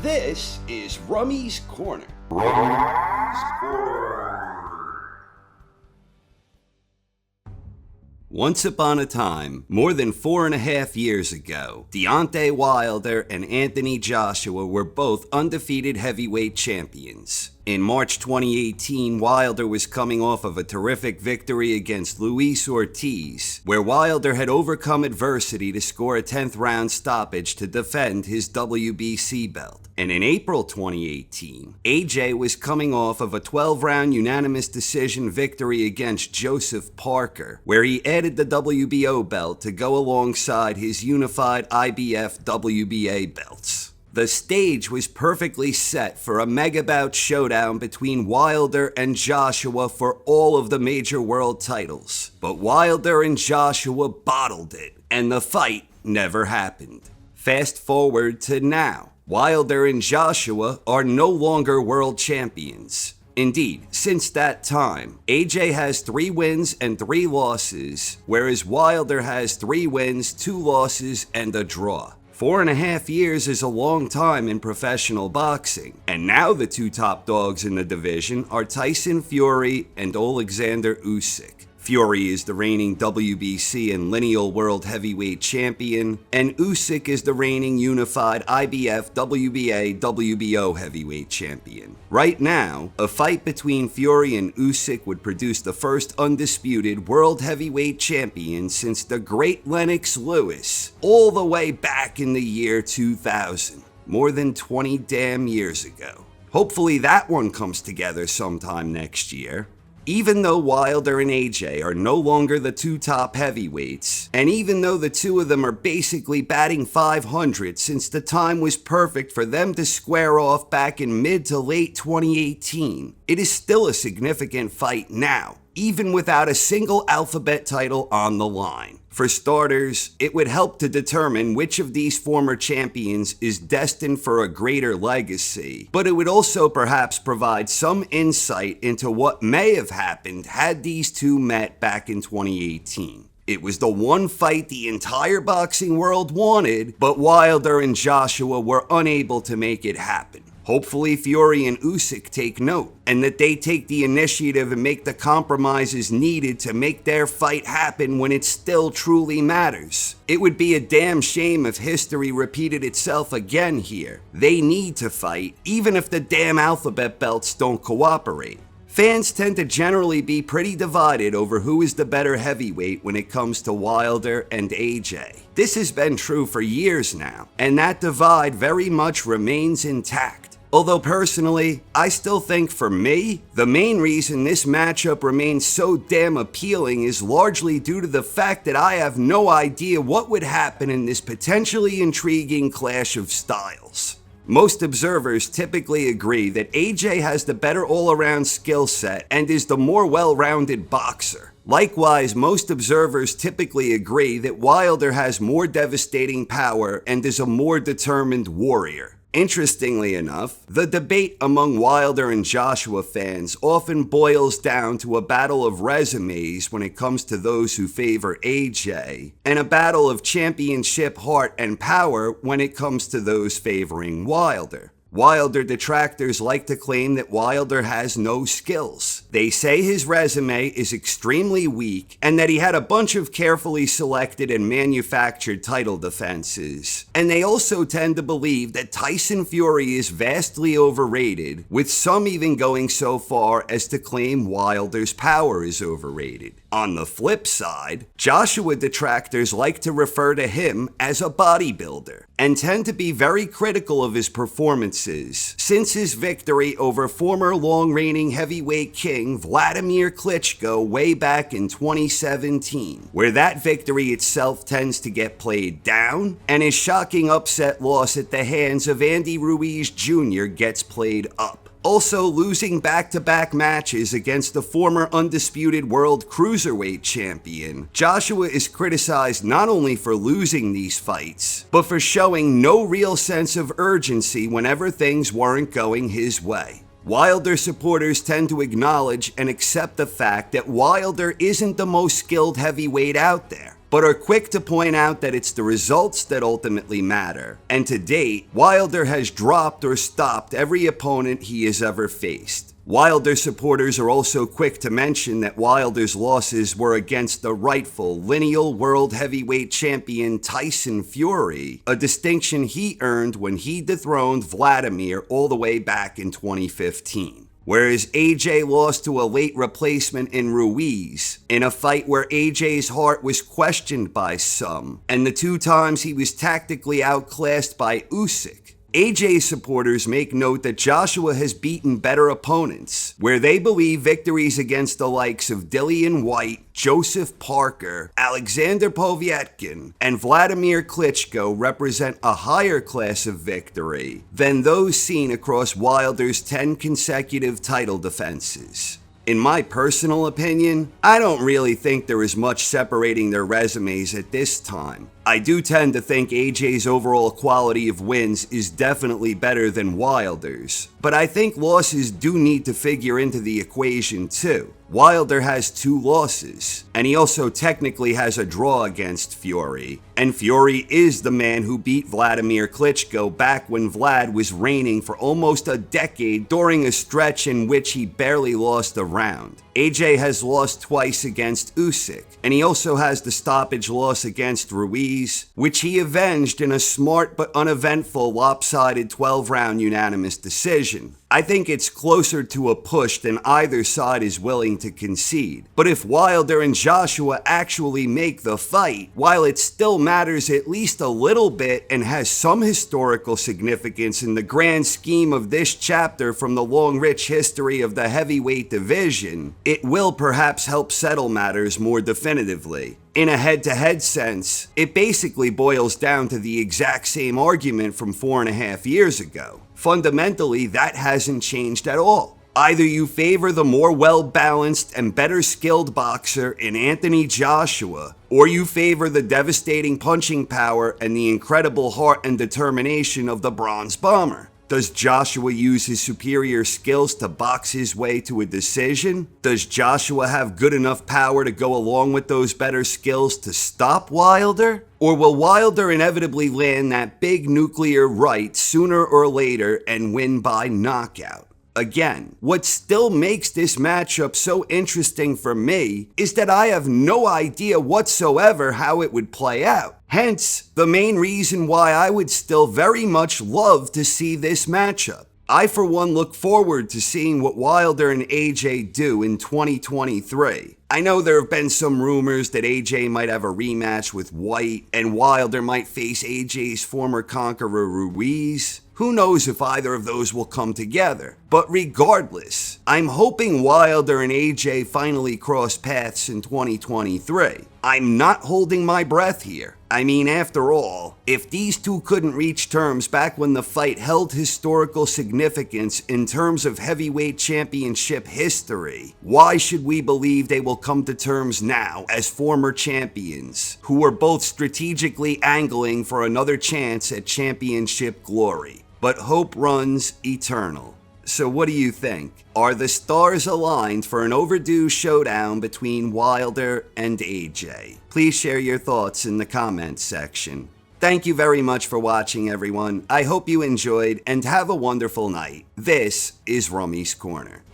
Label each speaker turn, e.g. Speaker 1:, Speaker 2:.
Speaker 1: This is Rummy's Corner. Once upon a time, more than 4.5 years ago, Deontay Wilder and Anthony Joshua were both undefeated heavyweight champions. In March 2018, Wilder was coming off of a terrific victory against Luis Ortiz, where Wilder had overcome adversity to score a 10th round stoppage to defend his WBC belt. And in April 2018, AJ was coming off of a 12-round unanimous decision victory against Joseph Parker, where he added the WBO belt to go alongside his unified IBF WBA belts. The stage was perfectly set for a mega bout showdown between Wilder and Joshua for all of the major world titles. But Wilder and Joshua bottled it, and the fight never happened. Fast forward to now. Wilder and Joshua are no longer world champions. Indeed, since that time, AJ has 3 wins and 3 losses, whereas Wilder has 3 wins, 2 losses, and a draw. 4.5 years is a long time in professional boxing, and now the 2 top dogs in the division are Tyson Fury and Alexander Usyk. Fury is the reigning WBC and lineal world heavyweight champion, and Usyk is the reigning unified IBF WBA WBO heavyweight champion. Right now, a fight between Fury and Usyk would produce the first undisputed world heavyweight champion since the great Lennox Lewis, all the way back in the year 2000, more than 20 damn years ago. Hopefully that one comes together sometime next year. Even though Wilder and AJ are no longer the 2 top heavyweights, and even though the 2 of them are basically batting .500 since the time was perfect for them to square off back in mid to late 2018, it is still a significant fight now, even without a single alphabet title on the line. For starters, it would help to determine which of these former champions is destined for a greater legacy, but it would also perhaps provide some insight into what may have happened had these 2 met back in 2018. It was the one fight the entire boxing world wanted, but Wilder and Joshua were unable to make it happen. Hopefully Fury and Usyk take note, and that they take the initiative and make the compromises needed to make their fight happen when it still truly matters. It would be a damn shame if history repeated itself again here. They need to fight, even if the damn alphabet belts don't cooperate. Fans tend to generally be pretty divided over who is the better heavyweight when it comes to Wilder and AJ. This has been true for years now, and that divide very much remains intact. Although personally, I still think for me, the main reason this matchup remains so damn appealing is largely due to the fact that I have no idea what would happen in this potentially intriguing clash of styles. Most observers typically agree that AJ has the better all-around skill set and is the more well-rounded boxer. Likewise, most observers typically agree that Wilder has more devastating power and is a more determined warrior. Interestingly enough, the debate among Wilder and Joshua fans often boils down to a battle of resumes when it comes to those who favor AJ, and a battle of championship heart and power when it comes to those favoring Wilder. Wilder detractors like to claim that Wilder has no skills. They say his resume is extremely weak and that he had a bunch of carefully selected and manufactured title defenses. And they also tend to believe that Tyson Fury is vastly overrated, with some even going so far as to claim Wilder's power is overrated. On the flip side, Joshua detractors like to refer to him as a bodybuilder and tend to be very critical of his performances since his victory over former long-reigning heavyweight king Vladimir Klitschko way back in 2017, where that victory itself tends to get played down and his shocking upset loss at the hands of Andy Ruiz Jr. gets played up. Also losing back-to-back matches against the former undisputed world cruiserweight champion, Joshua is criticized not only for losing these fights, but for showing no real sense of urgency whenever things weren't going his way. Wilder supporters tend to acknowledge and accept the fact that Wilder isn't the most skilled heavyweight out there. but are quick to point out that it's the results that ultimately matter. And to date, Wilder has dropped or stopped every opponent he has ever faced. Wilder supporters are also quick to mention that Wilder's losses were against the rightful lineal world heavyweight champion Tyson Fury, a distinction he earned when he dethroned Vladimir all the way back in 2015. Whereas AJ lost to a late replacement in Ruiz, in a fight where AJ's heart was questioned by some, and the 2 times he was tactically outclassed by Usyk. AJ supporters make note that Joshua has beaten better opponents, where they believe victories against the likes of Dillian White, Joseph Parker, Alexander Povetkin, and Vladimir Klitschko represent a higher class of victory than those seen across Wilder's 10 consecutive title defenses. In my personal opinion, I don't really think there is much separating their resumes at this time. I do tend to think AJ's overall quality of wins is definitely better than Wilder's, but I think losses do need to figure into the equation too. Wilder has 2 losses, and he also technically has a draw against Fury, and Fury is the man who beat Vladimir Klitschko back when Vlad was reigning for almost a decade during a stretch in which he barely lost a round. AJ has lost twice against Usyk, and he also has the stoppage loss against Ruiz, which he avenged in a smart but uneventful lopsided 12-round unanimous decision. I think it's closer to a push than either side is willing to concede. But if Wilder and Joshua actually make the fight, while it still matters at least a little bit and has some historical significance in the grand scheme of this chapter from the long rich history of the heavyweight division, it will perhaps help settle matters more definitively. In a head-to-head sense, it basically boils down to the exact same argument from 4.5 years ago. Fundamentally, that hasn't changed at all. Either you favor the more well-balanced and better skilled boxer in Anthony Joshua, or you favor the devastating punching power and the incredible heart and determination of the Bronze Bomber. Does Joshua use his superior skills to box his way to a decision? Does Joshua have good enough power to go along with those better skills to stop Wilder? Or will Wilder inevitably land that big nuclear right sooner or later and win by knockout? Again, what still makes this matchup so interesting for me is that I have no idea whatsoever how it would play out. Hence, the main reason why I would still very much love to see this matchup. I, for one, look forward to seeing what Wilder and AJ do in 2023. I know there have been some rumors that AJ might have a rematch with White and Wilder might face AJ's former conqueror Ruiz. Who knows if either of those will come together. But regardless, I'm hoping Wilder and AJ finally cross paths in 2023. I'm not holding my breath here. I mean, after all, if these two couldn't reach terms back when the fight held historical significance in terms of heavyweight championship history, why should we believe they will come to terms now as former champions who are both strategically angling for another chance at championship glory? But hope runs eternal. So what do you think? Are the stars aligned for an overdue showdown between Wilder and AJ? Please share your thoughts in the comments section. Thank you very much for watching, everyone. I hope you enjoyed and have a wonderful night. This is Rummy's Corner.